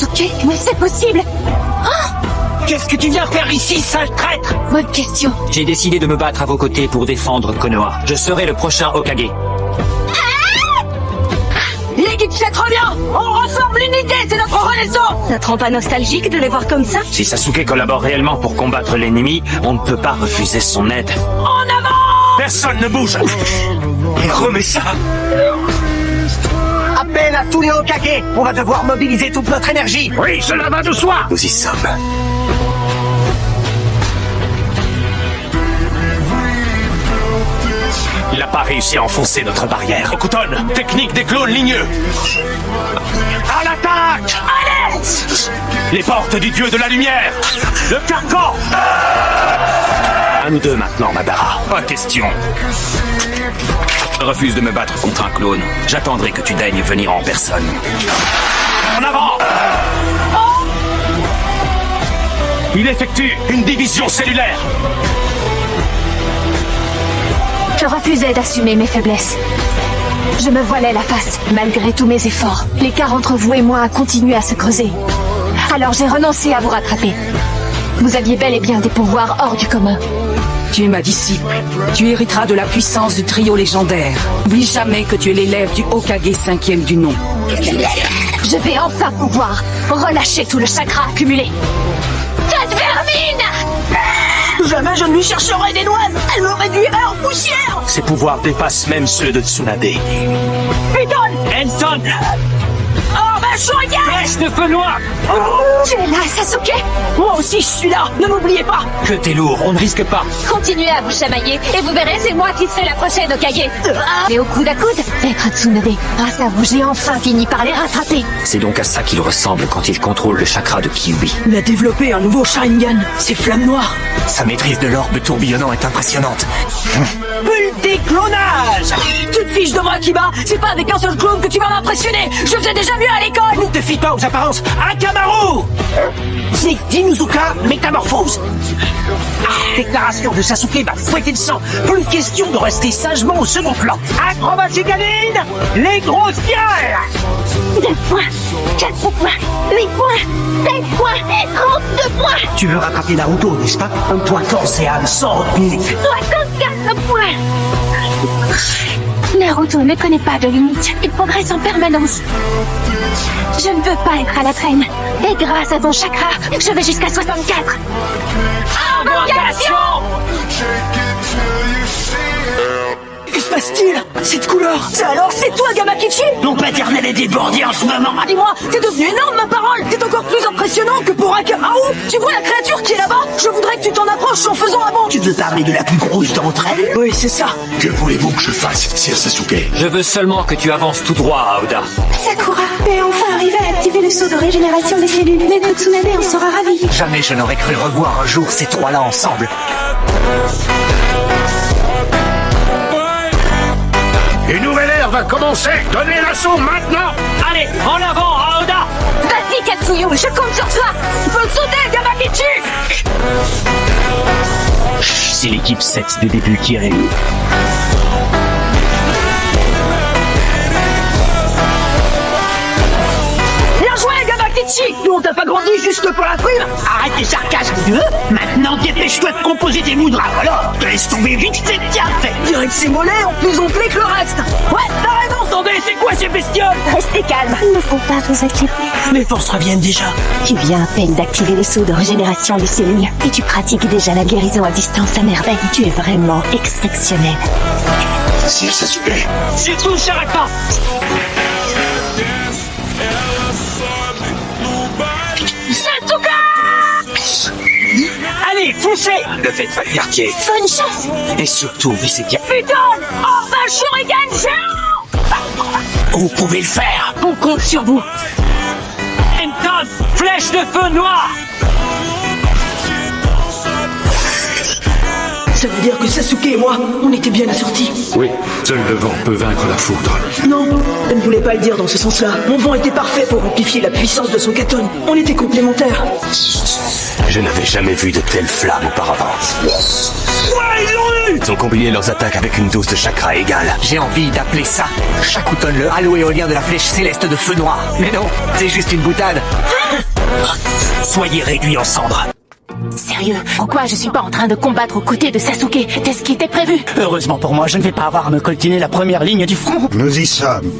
Sasuke, mais c'est possible. Qu'est-ce que tu viens faire ici, sale traître? Bonne question. J'ai décidé de me battre à vos côtés pour défendre Konoha. Je serai le prochain Hokage. L'équipe fait trop bien. On ressemble l'unité, c'est notre renaissance. Ça te rend pas nostalgique de les voir comme ça? Si Sasuke collabore réellement pour combattre l'ennemi, on ne peut pas refuser son aide. En avant! Personne ne bouge. Et remets ça. Appel à tous les Hokage. On va devoir mobiliser toute notre énergie. Oui, cela va de soi. Nous y sommes. Il n'a pas réussi à enfoncer notre barrière. Okuton, technique des clones ligneux. À l'attaque! Allez! Les portes du dieu de la lumière. Le carcan. À nous deux maintenant, Madara. Pas question. Je refuse de me battre contre un clone. J'attendrai que tu daignes venir en personne. En avant! Il effectue une division cellulaire. Je refusais d'assumer mes faiblesses. Je me voilais la face, malgré tous mes efforts. L'écart entre vous et moi a continué à se creuser. Alors j'ai renoncé à vous rattraper. Vous aviez bel et bien des pouvoirs hors du commun. Tu es ma disciple. Tu hériteras de la puissance du trio légendaire. N'oublie jamais que tu es l'élève du Hokage 5e du nom. Je vais enfin pouvoir relâcher tout le chakra accumulé. Cette vermine! Jamais je ne lui chercherai des noises. Elle me réduirait en poussière. Ses pouvoirs dépassent même ceux de Tsunade. Putain! Enton! Oh, ma Shoryuken! Flèche de feu noir! Tu es là, Sasuke! Moi aussi, je suis là. Ne m'oubliez pas. Que t'es lourd, on ne risque pas. Continuez à vous chamailler et vous verrez, c'est moi qui serai la prochaine Hokage. Mais au coude à coude, maître Tsunade, grâce à vous, j'ai enfin fini par les rattraper. C'est donc à ça qu'il ressemble quand il contrôle le chakra de Kyuubi. Il a développé un nouveau Sharingan. C'est Flamme Noire. Sa maîtrise de l'orbe tourbillonnant est impressionnante. Multi-clonage! Tu te fiches de moi, Kiba. C'est pas avec un seul clone que tu vas m'impressionner. Je faisais déjà mieux à l'école. Ne te fie pas aux apparences. Akamaru! C'est Inuzuka métamorphose. Déclaration de Sasuke va fouetter le sang. Plus question de rester sagement au second plan. Acrobatie canine! Les grosses pierres! 2 points, 4 points, 8 points, 7 points, 32 points, Tu veux rattraper Naruto, n'est-ce pas? Toi, corps et âme, sans retenue. 64 points. Naruto ne connaît pas de limite. Il progresse en permanence. Je ne veux pas être à la traîne. Et grâce à ton chakra, je vais jusqu'à 64. Invocation! Que se passe-t-il? Cette couleur? Alors, c'est toi, Gamakichi? L'ombre éternelle est débordée en ce moment. Dis-moi, t'es devenu énorme, ma parole. T'es encore plus impressionnant que pour Akamaru. Tu vois la créature qui est là-bas? Je voudrais que tu t'en approches en faisant un bond. Tu veux parler de la plus grosse d'entre elles? Oui, c'est ça. Que voulez-vous que je fasse, Sir Sasuke? Je veux seulement que tu avances tout droit, Aoda. Sakura est enfin arrivé à activer le saut de régénération des cellules. Maître Tsunade en sera ravi. Jamais je n'aurais cru revoir un jour ces trois-là ensemble. Une nouvelle ère va commencer. Donnez l'assaut maintenant. Allez, en avant, Aoda! Vas-y, Katsuyu, je compte sur toi. Faut sauter, Gamakichi! C'est l'équipe 7 des débuts qui est réunie. Bien joué, Gamakichi! Nous, on t'a pas grandi juste pour la prime! Arrête tes sarcasmes, tu veux? Maintenant, dépêche-toi de composer tes moudras, alors! Laisse tomber vite, c'est bien fait! Dirait que ses mollets ont plus gonflé que le reste. Ouais, t'as raison, attendez, c'est quoi ces bestioles? Restez calme. Il ne faut pas vous inquiéter. Mes forces reviennent déjà. Tu viens à peine d'activer le saut de régénération des cellules et tu pratiques déjà la guérison à distance à merveille. Tu es vraiment exceptionnel. Sir Sasuke. C'est tout, Sharaka! Allez, foncez! Ne faites pas de quartier. Bonne chance. Et surtout, visez bien. Putain! Oh, bah, Shoryuken géant! Vous pouvez le faire! On compte sur vous. Enton, flèche de feu noir! Ça veut dire que Sasuke et moi, on était bien assortis. Oui, seul le vent peut vaincre la foudre. Non, elle ne voulait pas le dire dans ce sens-là. Mon vent était parfait pour amplifier la puissance de son Katon. On était complémentaires. Je n'avais jamais vu de telles flammes auparavant. Ouais, ils l'ont eu! Ils ont combiné leurs attaques avec une dose de chakra égale. J'ai envie d'appeler ça Shakuton, le halo éolien de la flèche céleste de feu noir. Mais non, c'est juste une boutade. Soyez réduits en cendres. Sérieux, pourquoi je suis pas en train de combattre aux côtés de Sasuke? C'est ce qui était prévu. Heureusement pour moi, je ne vais pas avoir à me coltiner la première ligne du front. Nous y sommes.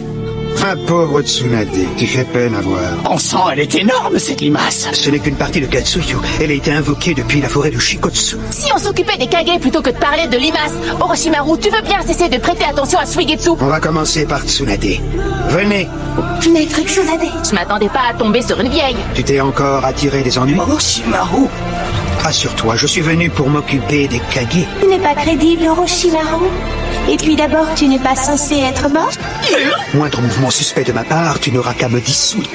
Un pauvre Tsunade qui fait peine à voir. En sang, elle est énorme, cette limace. Ce n'est qu'une partie de Katsuyu. Elle a été invoquée depuis la forêt de Shikotsu. Si on s'occupait des Kage plutôt que de parler de Limace, Orochimaru, tu veux bien cesser de prêter attention à Suigetsu? On va commencer par Tsunade. Venez, Maître Tsunade. Je m'attendais pas à tomber sur une vieille. tu t'es encore attiré des ennuis? Orochimaru. Rassure-toi, je suis venu pour m'occuper des Kage. Tu n'es pas crédible, Orochimaru. Et puis d'abord, tu n'es pas censé être mort. Moindre mouvement suspect de ma part, tu n'auras qu'à me dissoudre.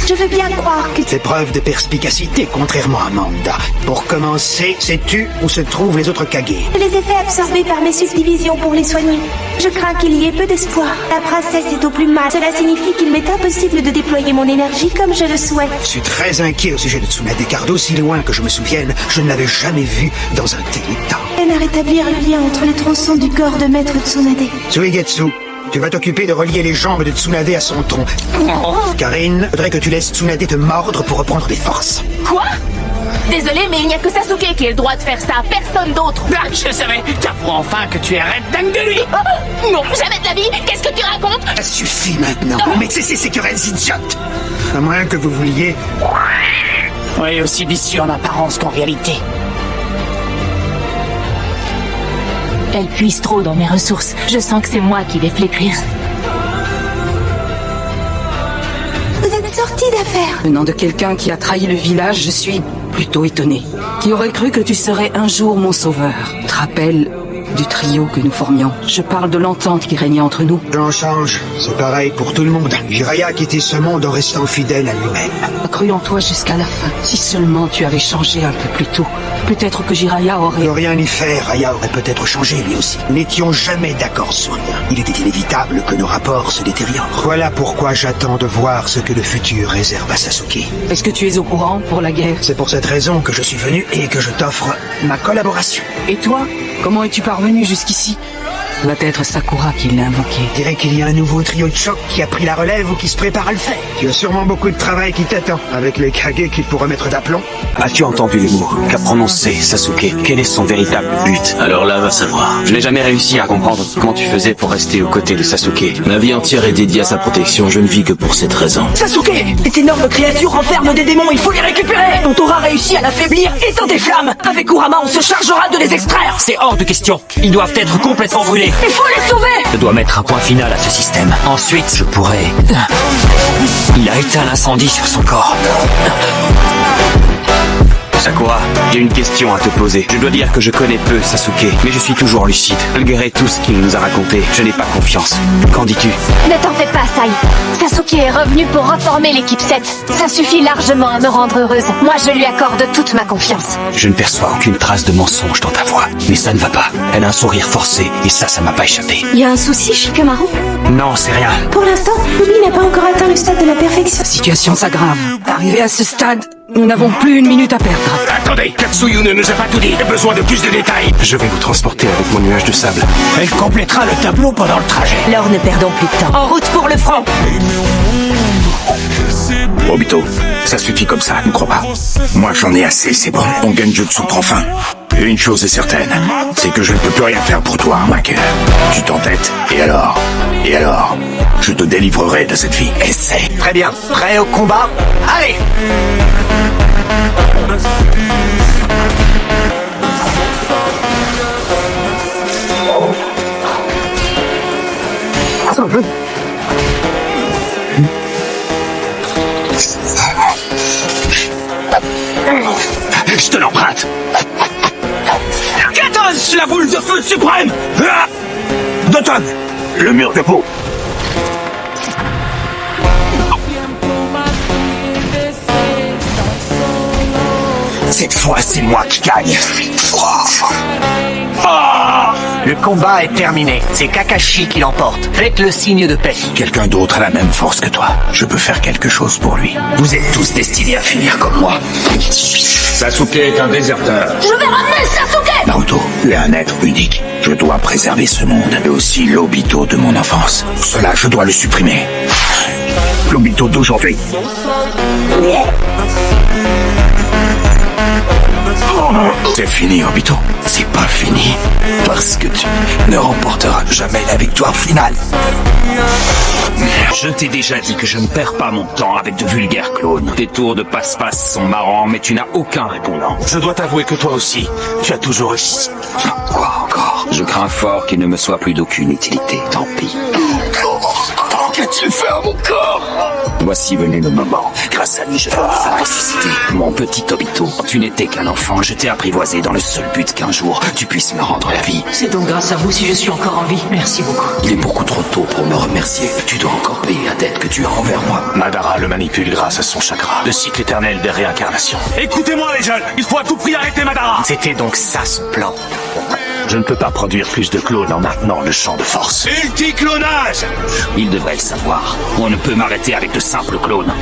Je veux bien croire que C'est preuve de perspicacité, contrairement à Manda. Pour commencer, sais-tu où se trouvent les autres Kage? les effets absorbés par mes subdivisions pour les soigner. Je crains qu'il y ait peu d'espoir. La princesse est au plus mal. Cela signifie qu'il m'est impossible de déployer mon énergie comme je le souhaite. Je suis très inquiet au sujet de Tsunade, car d'aussi loin que je me souvienne, je ne l'avais jamais vue dans un tel état. Peine à rétablir le lien entre les tronçons du corps de Maître Tsunade. Suigetsu, tu vas t'occuper de relier les jambes de Tsunade à son tronc. Karine, faudrait que tu laisses Tsunade te mordre pour reprendre des forces. Quoi? Désolé, mais il n'y a que Sasuke qui ait le droit de faire ça, personne d'autre. Ah, je savais. T'apprends enfin que tu es red dingue de lui. Oh, non, jamais de la vie. Qu'est-ce que tu racontes? Ça suffit maintenant. Mais cessez ces querelles idiotes. À moins que vous vouliez... Oui, aussi vicieux en apparence qu'en réalité. Elle puise trop dans mes ressources. Je sens que c'est moi qui vais flétrir. Vous êtes sorti d'affaire. Venant de quelqu'un qui a trahi le village, je suis plutôt étonné. Qui aurait cru que tu serais un jour mon sauveur? Tu te rappelles du trio que nous formions? Je parle de l'entente qui régnait entre nous. J'en change. C'est pareil pour tout le monde. Jiraiya a quitté ce monde en restant fidèle à lui-même. J'ai cru en toi jusqu'à la fin. Si seulement tu avais changé un peu plus tôt, peut-être que Jiraiya Ne aurait... rien y faire, Raya aurait peut-être changé lui aussi. Nous n'étions jamais d'accord sur rien. Il était inévitable que nos rapports se détériorent. Voilà pourquoi j'attends de voir ce que le futur réserve à Sasuke. Est-ce que tu es au courant pour la guerre? C'est pour cette raison que je suis venu et que je t'offre ma collaboration. Et toi? Comment es-tu parvenu jusqu'ici? Doit être Sakura qui l'a invoqué. Je dirais qu'il y a un nouveau trio de choc qui a pris la relève ou qui se prépare à le faire. Tu as sûrement beaucoup de travail qui t'attend, avec les Kage qu'il faut remettre d'aplomb. As-tu entendu les mots qu'a prononcé Sasuke? Quel est son véritable but? Alors là, va savoir. Je n'ai jamais réussi à comprendre comment tu faisais pour rester aux côtés de Sasuke. Ma vie entière est dédiée à sa protection, je ne vis que pour cette raison. Sasuke, cette énorme créature renferme des démons, il faut les récupérer. On aura réussi à l'affaiblir, éteins des flammes. Avec Kurama, on se chargera de les extraire. C'est hors de question. Ils doivent être complètement brûlés. Il faut les sauver. Je dois mettre un point final à ce système. Ensuite, je pourrai... Il a éteint l'incendie sur son corps. Sakura, j'ai une question à te poser. Je dois dire que je connais peu Sasuke, mais je suis toujours lucide. Malgré tout ce qu'il nous a raconté, je n'ai pas confiance. Qu'en dis-tu? Ne t'en fais pas, Sai. Sasuke est revenu pour reformer l'équipe 7. Ça suffit largement à me rendre heureuse. Moi, je lui accorde toute ma confiance. Je ne perçois aucune trace de mensonge dans ta voix. Mais ça ne va pas. Elle a un sourire forcé, et ça m'a pas échappé. Il y a un souci, Shikamaru? Non, c'est rien. Pour l'instant, lui n'a pas encore atteint le stade de la perfection. La situation s'aggrave. Arrivé à ce stade, nous n'avons plus une minute à perdre. Attendez, Katsuyu ne nous a pas tout dit. J'ai besoin de plus de détails. Je vais vous transporter avec mon nuage de sable. Elle complétera le tableau pendant le trajet. Alors ne perdons plus de temps. En route pour le front. Obito, ça suffit comme ça, ne crois pas. Moi j'en ai assez, c'est bon. Mon Genjutsu prend fin. Une chose est certaine, c'est que je ne peux plus rien faire pour toi, ma cœur. Tu t'entêtes, et alors? Je te délivrerai de cette vie. Essaie. Très bien. Prêt au combat? Allez. Je te l'emprunte. Katos, la boule de feu suprême. Doton, le mur de peau. Cette fois, c'est moi qui gagne. Le combat est terminé. C'est Kakashi qui l'emporte. Faites le signe de paix. Quelqu'un d'autre a la même force que toi. Je peux faire quelque chose pour lui. Vous êtes tous destinés à finir comme moi. Sasuke est un déserteur. Je vais ramener Sasuke! Naruto, tu es un être unique. Je dois préserver ce monde, et aussi l'Obito de mon enfance. Pour cela, je dois le supprimer. l'Obito d'aujourd'hui. C'est fini, Obito. C'est pas fini. Parce que tu ne remporteras jamais la victoire finale. Je t'ai déjà dit que je ne perds pas mon temps avec de vulgaires clones. Tes tours de passe-passe sont marrants, mais tu n'as aucun répondant. Je dois t'avouer que toi aussi, tu as toujours réussi. Quoi encore? Je crains fort qu'il ne me soit plus d'aucune utilité. Tant pis. Qu'as-tu fait à mon corps? Voici venu le moment. Grâce à lui, je vais enfin ressusciter. Mon petit Obito, tu n'étais qu'un enfant. Je t'ai apprivoisé dans le seul but qu'un jour, tu puisses me rendre la vie. C'est donc grâce à vous si je suis encore en vie. Merci beaucoup. Il est beaucoup trop tôt pour me remercier. Tu dois encore payer la dette que tu as envers moi. Madara le manipule grâce à son chakra. Le cycle éternel des réincarnations. Écoutez-moi les jeunes, il faut à tout prix arrêter Madara. C'était donc ça son plan. Je ne peux pas produire plus de clones en maintenant le champ de force. Multiclonage! Il devrait le savoir. On ne peut m'arrêter avec de simples clones.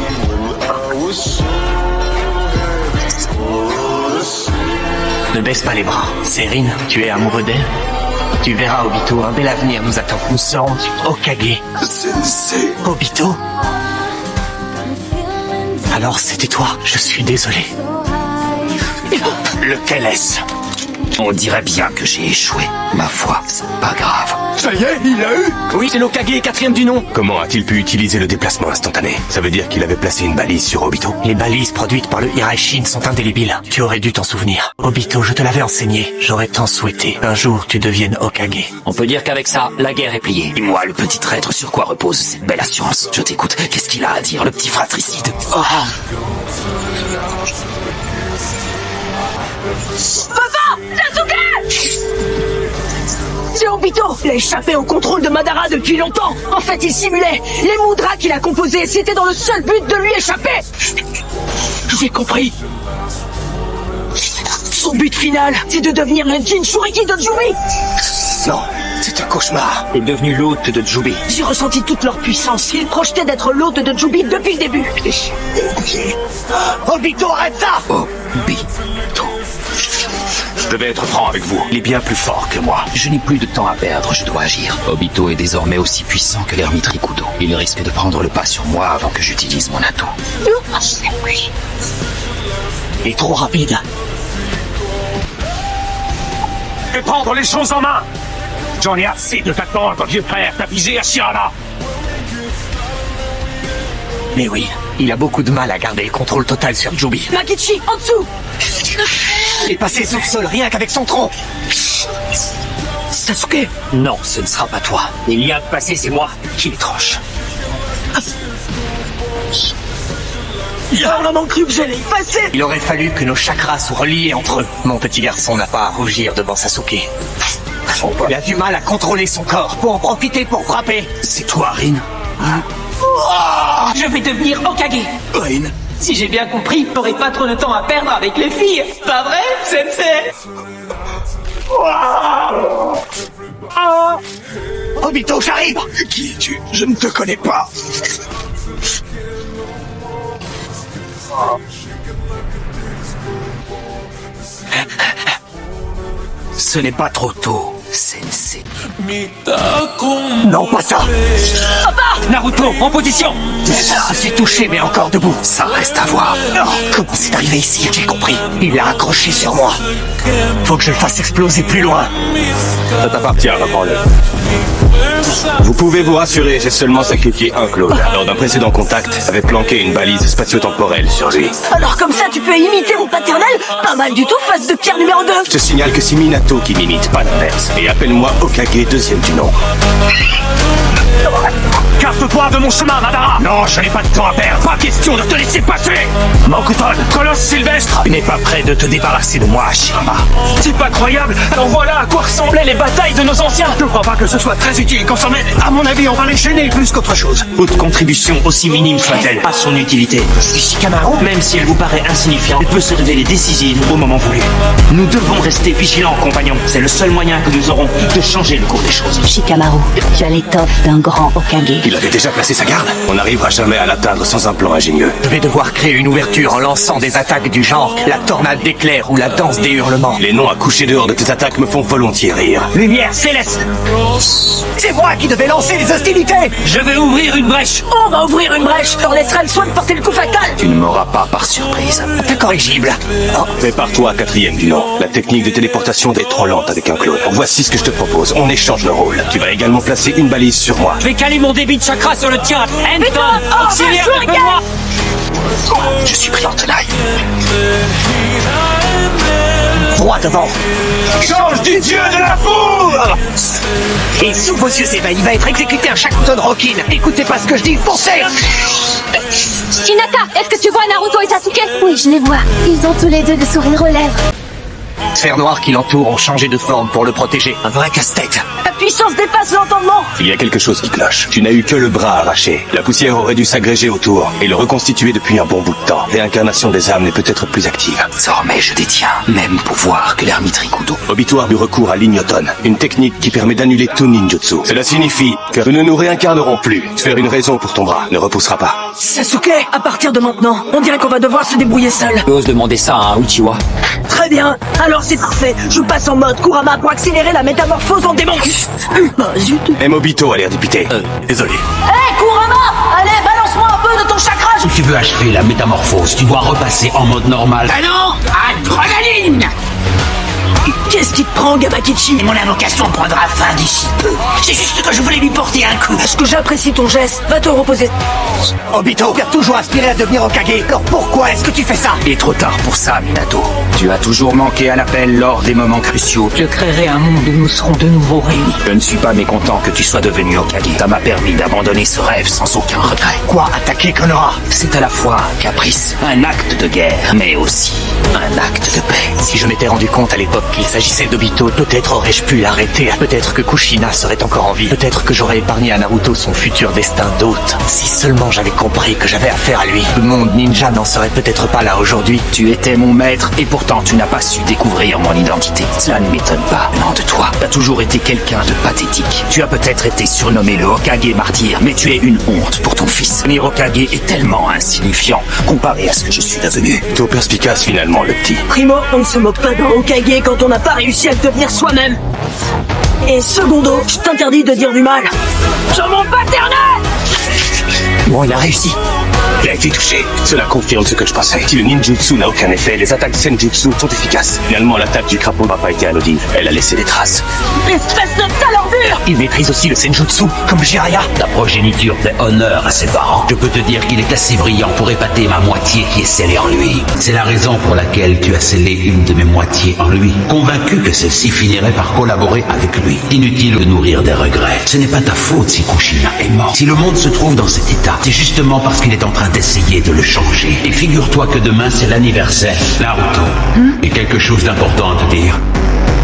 Ne baisse pas les bras. Sérine, tu es amoureux d'elle? Tu verras, Obito, un bel avenir nous attend. Nous serons Hokage. Sensei. Obito? Alors c'était toi, je suis désolé. Lequel est-ce? On dirait bien que j'ai échoué. Ma foi, c'est pas grave. Ça y est, il a eu. Oui, c'est l'Hokage, 4e du nom. Comment a-t-il pu utiliser le déplacement instantané? Ça veut dire qu'il avait placé une balise sur Obito? Les balises produites par le Hiraishin sont indélébiles. Tu aurais dû t'en souvenir. Obito, je te l'avais enseigné. J'aurais tant souhaité. Un jour, tu deviennes Hokage. On peut dire qu'avec ça, la guerre est pliée. Dis-moi, le petit traître, sur quoi repose cette belle assurance? Je t'écoute. Qu'est-ce qu'il a à dire, le petit fratricide? Papa! Sasuke! C'est Obito! Il a échappé au contrôle de Madara depuis longtemps! En fait, il simulait! Les mudras qu'il a composés, c'était dans le seul but de lui échapper! J'ai compris! Son but final, c'est de devenir le Jinchuriki de Jubi! Non, c'est un cauchemar. Il est devenu l'hôte de Jubi. J'ai ressenti toute leur puissance. Ils projetaient d'être l'hôte de Jubi depuis le début. Obito, arrête ça! Obito. Je devais être franc avec vous. Il est bien plus fort que moi. Je n'ai plus de temps à perdre, je dois agir. Obito est désormais aussi puissant que l'ermite Rikudo. Il risque de prendre le pas sur moi avant que j'utilise mon atout. Il est trop rapide. Et prendre les choses en main. J'en ai assez de t'attendre, vieux frère. T'as visé à Shiana. Mais oui, il a beaucoup de mal à garder le contrôle total sur Jubi. Makichi, en dessous! Il est passé sous le sol rien qu'avec son tronc. Sasuke! Non, ce ne sera pas toi. Il y a de passé, c'est moi qui les tranche. J'ai vraiment cru que j'allais y passer! Il aurait fallu que nos chakras soient reliés entre eux. Mon petit garçon n'a pas à rougir devant Sasuke. Il a du mal à contrôler son corps pour en profiter pour frapper. C'est toi, Rin. Je vais devenir Hokage! Rin. Si j'ai bien compris, t'aurais pas trop de temps à perdre avec les filles! Pas vrai, Sensei? Obito, j'arrive! Qui es-tu? Je ne te connais pas. Ce n'est pas trop tôt, Sensei. Non, pas ça. Naruto, en position! Je suis touché, mais encore debout. Ça reste à voir. Non, comment c'est arrivé ici? J'ai compris. Il l'a accroché sur moi. Faut que je le fasse exploser plus loin. Ça t'appartient, reprends-le. Vous pouvez vous rassurer, j'ai seulement sacrifié un clone. Lors d'un précédent contact, avait planqué une balise spatio-temporelle sur lui. Alors comme ça, tu peux imiter mon paternel? Pas mal du tout, face de pierre numéro 2! Je te signale que c'est Minato qui m'imite, pas l'inverse. Et appelle-moi Hokage, 2e du nom. Carte-toi de mon chemin, Madara! Non, je n'ai pas de temps à perdre. Pas question de te laisser passer! Mokuton, Colosse Sylvestre, tu n'es pas prêt de te débarrasser de moi, Hashirama. C'est pas croyable! Alors voilà à quoi ressemblaient les batailles de nos anciens! Je crois pas que ce soit très utile qu'on s'en mette. À mon avis, on va les gêner plus qu'autre chose. Toute contribution, aussi minime soit-elle, a son utilité. Shikamaru, même si elle vous paraît insignifiante, elle peut se révéler décisive au moment voulu. Nous devons rester vigilants, compagnons. C'est le seul moyen que nous aurons de changer le cours des choses. Shikamaru, tu as l'étoffe d'un grand Hokage. Il avait déjà placé sa garde? On n'arrivera jamais à l'atteindre sans un plan ingénieux. Je vais devoir créer une ouverture en lançant des attaques du genre la tornade d'éclairs ou la danse des hurlements. Les noms à coucher dehors de tes attaques me font volontiers rire. Lumière céleste. C'est moi qui devais lancer les hostilités. Je vais ouvrir une brèche. On va ouvrir une brèche. On laissera le soin de porter le coup fatal. Tu ne m'auras pas par surprise. Incorrigible. Oh. Prépare-toi à quatrième du nom. La technique de téléportation est trop lente avec un clone. Voici ce que je te propose. On échange le rôle. Tu vas également placer une balise sur moi. Je vais caler mon débit de chakra sur le tien. Anton, auxiliaire de moi. Je suis pris en tenaille. Droit devant. Change du dieu de la foudre! Et sous vos yeux ébahis, il va être exécuté un Shakuton Rokin. Écoutez pas ce que je dis, foncez! Hinata, est-ce que tu vois Naruto et Sasuke? Oui, je les vois. Ils ont tous les deux le sourire aux lèvres. Les sphères noires qui l'entourent ont changé de forme pour le protéger. Un vrai casse-tête. La puissance dépasse l'entendement. Il y a quelque chose qui cloche. Tu n'as eu que le bras arraché. La poussière aurait dû s'agréger autour et le reconstituer depuis un bon bout de temps. Réincarnation des âmes n'est peut-être plus active. Désormais, je détiens même pouvoir que l'ermite Rikudo. Obito a eu recours à l'Ignoton, une technique qui permet d'annuler tout ninjutsu. Cela signifie que nous ne nous réincarnerons plus. Faire une raison pour ton bras ne repoussera pas. Sasuke, à partir de maintenant, on dirait qu'on va devoir se débrouiller seul. J'ose demander ça à un Uchiwa. Très bien, alors c'est parfait. Je passe en mode Kurama pour accélérer la métamorphose en démon. Bah zut. Même Obito a l'air dépité. Désolé. Hé Kurama, allez, balance-moi un peu de ton chakra. Si tu veux achever la métamorphose, tu dois repasser en mode normal. Ah non, adrénaline! Qu'est-ce qui te prend, Gabakichi? Mon invocation prendra fin d'ici peu. C'est juste que je voulais lui porter un coup. Est-ce que j'apprécie ton geste? Va te reposer. Obito, tu as toujours aspiré à devenir Hokage. Alors pourquoi est-ce que tu fais ça? Il est trop tard pour ça, Minato. Tu as toujours manqué à l'appel lors des moments cruciaux. Je créerai un monde où nous serons de nouveau réunis. Je ne suis pas mécontent que tu sois devenu Hokage. Ça m'a permis d'abandonner ce rêve sans aucun regret. Quoi, attaquer Konoha? C'est à la fois un caprice, un acte de guerre, mais aussi un acte de paix. Si je m'étais rendu compte à l'époque qu'il s'agissait d'Obito, peut-être aurais-je pu l'arrêter. Peut-être que Kushina serait encore en vie. Peut-être que j'aurais épargné à Naruto son futur destin d'hôte. Si seulement j'avais compris que j'avais affaire à lui, le monde ninja n'en serait peut-être pas là aujourd'hui. Tu étais mon maître et pourtant tu n'as pas su découvrir mon identité. Cela ne m'étonne pas, non de toi. Tu as toujours été quelqu'un de pathétique. Tu as peut-être été surnommé le Hokage martyr, mais tu es une honte pour ton fils. Mais Hokage est tellement insignifiant comparé à ce que je suis devenu. Plutôt perspicace finalement, le petit. Primo, on ne se moque pas d'un Hokage quand on n'a pas réussi à le devenir soi-même. Et secondo, je t'interdis de dire du mal sur mon paternel. Bon, il a réussi. Il a été touché. Cela confirme ce que je pensais. Si le ninjutsu n'a aucun effet, les attaques senjutsu sont efficaces. Finalement, l'attaque du crapaud n'a pas été anodine. Elle a laissé des traces. Espèce de talordure. Il maîtrise aussi le senjutsu, comme Jiraiya. Ta progéniture fait honneur à ses parents. Je peux te dire qu'il est assez brillant pour épater ma moitié qui est scellée en lui. C'est la raison pour laquelle tu as scellé une de mes moitiés en lui, convaincu que celle-ci finirait par collaborer avec lui. Inutile de nourrir des regrets. Ce n'est pas ta faute si Kushina est mort. Si le monde se trouve dans cet état, c'est justement parce qu'il est en train d'essayer de le changer. Et figure-toi que demain c'est l'anniversaire. Naruto, j'ai quelque chose d'important à te dire.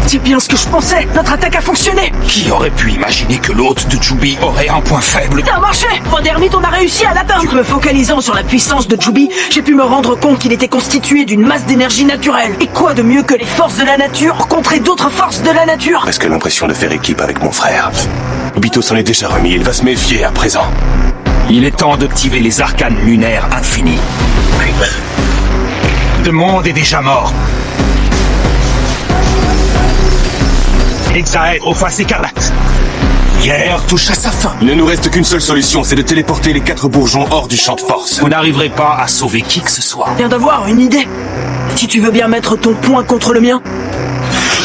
C'est bien ce que je pensais. Notre attaque a fonctionné. Qui aurait pu imaginer que l'hôte de Jubi aurait un point faible? Ça a marché. Point d'ermite, on a réussi à l'atteindre. Me focalisant sur la puissance de Jubi, j'ai pu me rendre compte qu'il était constitué d'une masse d'énergie naturelle. Et quoi de mieux que les forces de la nature pour contrer d'autres forces de la nature? Presque l'impression de faire équipe avec mon frère. Obito s'en est déjà remis. Il va se méfier à présent. Il est temps d'activer les arcanes lunaires infinis. Le monde est déjà mort. Exaèdre aux faces écarlates. Guerre touche à sa fin. Il ne nous reste qu'une seule solution, c'est de téléporter les 4 bourgeons hors du champ de force. Vous n'arriverez pas à sauver qui que ce soit. Viens d'avoir une idée. Si tu veux bien mettre ton poing contre le mien.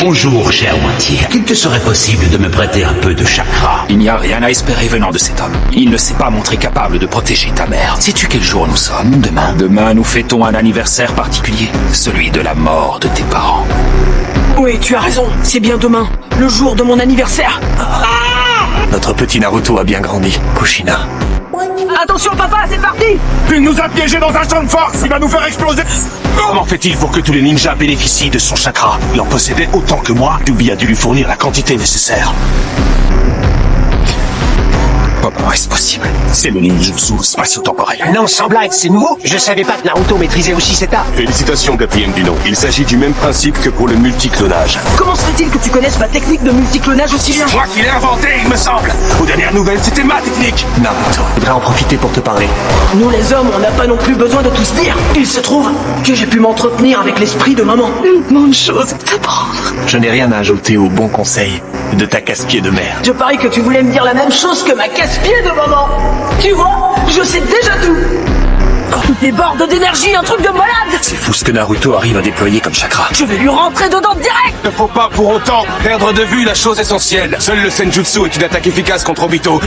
Bonjour, chère moitié. Qu'il te serait possible de me prêter un peu de chakra? Il n'y a rien à espérer venant de cet homme. Il ne s'est pas montré capable de protéger ta mère. Sais-tu quel jour nous sommes? Demain. Demain, nous fêtons un anniversaire particulier. Celui de la mort de tes parents. Oui, tu as raison. C'est bien demain. Le jour de mon anniversaire. Notre petit Naruto a bien grandi. Kushina. Attention papa, c'est parti. Il nous a piégés dans un champ de force. Il va nous faire exploser. Comment fait-il pour que tous les ninjas bénéficient de son chakra? Il en possédait autant que moi. Yubi a dû lui fournir la quantité nécessaire. Comment est-ce possible? C'est le ninjutsu spatio-temporel. Non, sans blague, c'est nouveau. Je savais pas que Naruto maîtrisait aussi cet art. Félicitations, 4e du nom. Il s'agit du même principe que pour le multiclonage. Comment se fait-il que tu connaisses ma technique de multiclonage aussi bien? Moi qui l'ai inventé, il me semble. Aux dernières nouvelles, c'était ma technique. Naruto, je voudrais en profiter pour te parler. Nous les hommes, on n'a pas non plus besoin de tout se dire. Il se trouve que j'ai pu m'entretenir avec l'esprit de maman. Tellement de choses à t'apprendre. Je n'ai rien à ajouter au bon conseil de ta casse-pied de mère. Je parie que tu voulais me dire la même chose que ma casse-pied de maman. Tu vois, je sais déjà tout. Des bordes d'énergie, un truc de malade. C'est fou ce que Naruto arrive à déployer comme chakra. Je vais lui rentrer dedans direct. Ne faut pas pour autant perdre de vue la chose essentielle. Seul le senjutsu est une attaque efficace contre Obito.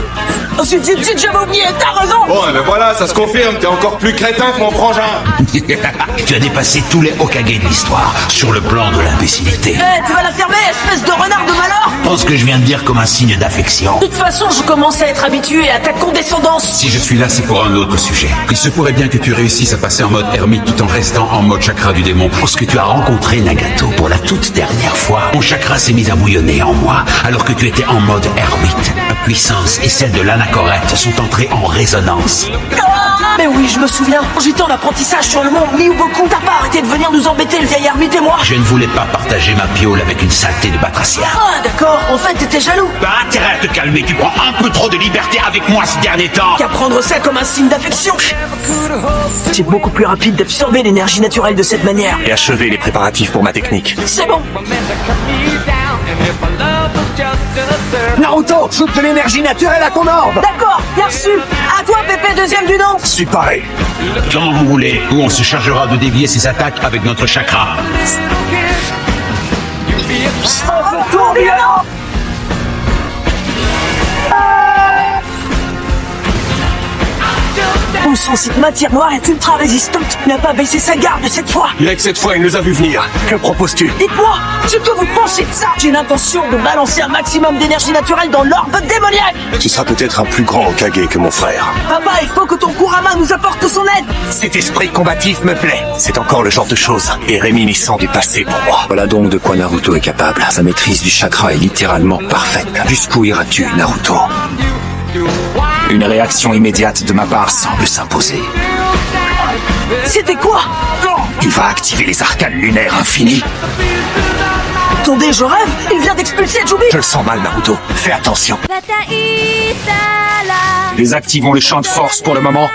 Oh, j'avais oublié, t'as raison. Bon, ben voilà, ça se confirme, t'es encore plus crétin que mon frangin. Tu as dépassé tous les Hokage de l'histoire sur le plan de l'imbécilité. Eh, tu vas la fermer, espèce de renard de malheur. Pense que je viens de dire comme un signe d'affection. De toute façon, je commence à être habitué à ta condescendance. Si je suis là, c'est pour un autre sujet. Il se pourrait bien que tu réussisses à passer en mode ermite tout en restant en mode chakra du démon. Lorsque tu as rencontré Nagato pour la toute dernière fois, mon chakra s'est mis à bouillonner en moi, alors que tu étais en mode ermite. Ma puissance et celle de l'anachorète sont entrées en résonance. Mais oui, je me souviens. J'étais en apprentissage sur le mont Miuboku. T'as pas arrêté de venir nous embêter, le vieil ermite et moi. Je ne voulais pas partager ma piole avec une saleté de batracien. Ah, d'accord. En fait, t'étais jaloux. Bah, intérêt à te calmer, tu prends un peu trop de liberté avec moi ces derniers temps. Qu'à prendre ça comme un signe d'affection. C'est beaucoup plus rapide d'absorber l'énergie naturelle de cette manière. Et achever les préparatifs pour ma technique. C'est bon. Naruto, shoot de l'énergie naturelle à ton ordre. D'accord, bien reçu. À toi, Pépé, deuxième du nom. Suis pareil. Comme vous voulez, ou on se chargera de dévier ses attaques avec notre chakra. Tour violent. Bon sang, cette matière noire est ultra résistante. Il n'a pas baissé sa garde cette fois. Mec, cette fois, il nous a vu venir. Que proposes-tu? Dites-moi, ce que vous pensez de ça. J'ai l'intention de balancer un maximum d'énergie naturelle dans l'orbe démoniaque. Tu seras peut-être un plus grand Hokage que mon frère. Papa, il faut que ton Kurama nous apporte son aide. Cet esprit combatif me plaît. C'est encore le genre de chose et réminiscent du passé pour moi. Voilà donc de quoi Naruto est capable. Sa maîtrise du chakra est littéralement parfaite. Jusqu'où iras-tu, Naruto? Une réaction immédiate de ma part semble s'imposer. C'était quoi? Il va activer les arcanes lunaires infinis. Attendez, je rêve. Il vient d'expulser Jubi. Je le sens mal, Naruto. Fais attention. Désactivons le champ de force pour le moment.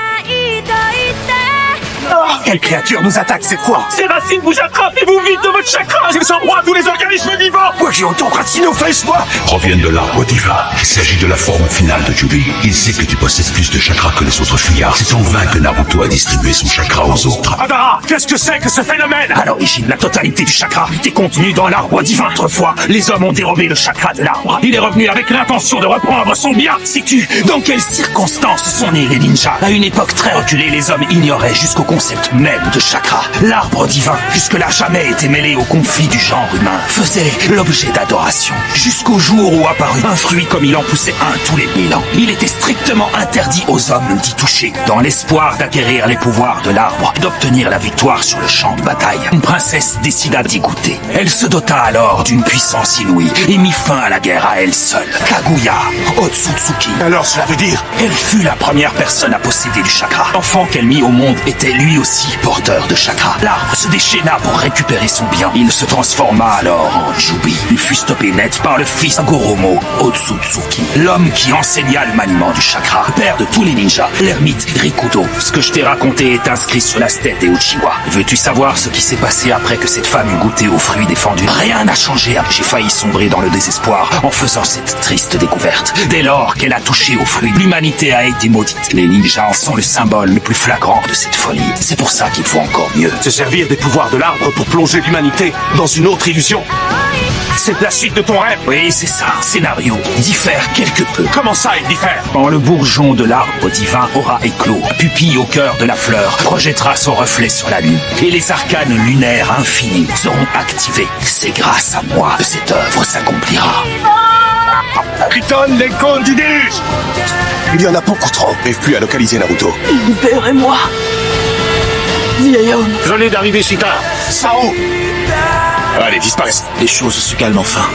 Quelle créature nous attaque cette fois? Ces racines vous attrapent et vous vident de votre chakra. Ils sont rois tous les organismes vivants. Quoi, j'ai autant Racino-Face, moi? Proviennent de l'arbre divin. Il s'agit de la forme finale de Jubi. Il sait que tu possèdes plus de chakra que les autres fuyards. C'est en vain que Naruto a distribué son chakra aux autres. Madara, qu'est-ce que c'est que ce phénomène? À l'origine, la totalité du chakra était contenue dans l'arbre divin. Autrefois, les hommes ont dérobé le chakra de l'arbre. Il est revenu avec l'intention de reprendre son bien. Sais-tu dans quelles circonstances sont nés les ninjas? À une époque très reculée, les hommes ignoraient jusqu'au concept même de chakra. L'arbre divin, jusque-là jamais été mêlé au conflit du genre humain, faisait l'objet d'adoration. Jusqu'au jour où apparut un fruit comme il en poussait un tous les 1000 ans. Il était strictement interdit aux hommes d'y toucher, dans l'espoir d'acquérir les pouvoirs de l'arbre, d'obtenir la victoire sur le champ de bataille. Une princesse décida d'y goûter. Elle se dota alors d'une puissance inouïe et mit fin à la guerre à elle seule. Kaguya Otsutsuki. Alors, cela veut dire? Elle fut la première personne à posséder du chakra. L'enfant qu'elle mit au monde était lui aussi porteur de chakra. L'arbre se déchaîna pour récupérer son bien. Il se transforma alors en Jubi. Il fut stoppé net par le fils Goromo Otsutsuki, l'homme qui enseigna le maniement du chakra, le père de tous les ninjas, l'ermite Rikudo. Ce que je t'ai raconté est inscrit sur la stèle des Uchiwa. Veux-tu savoir ce qui s'est passé après que cette femme eut goûté aux fruits défendus? Rien n'a changé. J'ai failli sombrer dans le désespoir en faisant cette triste découverte. Dès lors qu'elle a touché aux fruits, l'humanité a été maudite. Les ninjas en sont le symbole le plus flagrant de cette folie. C'est pour ça qu'il faut encore mieux Se servir des pouvoirs de l'arbre pour plonger l'humanité dans une autre illusion. C'est la suite de ton rêve. Oui, c'est ça. Scénario diffère quelque peu. Comment ça, il diffère? Quand le bourgeon de l'arbre divin aura éclos, la pupille au cœur de la fleur projettera son reflet sur la lune et les arcanes lunaires infinis seront activés. C'est grâce à moi que cette œuvre s'accomplira. Triton, les cônes du déluge. Il y en a beaucoup trop. N'arrive plus à localiser Naruto. Père et moi. Vieil homme. Je venais d'arriver si tard. Sao! Allez, disparaissez. Les choses se calment enfin.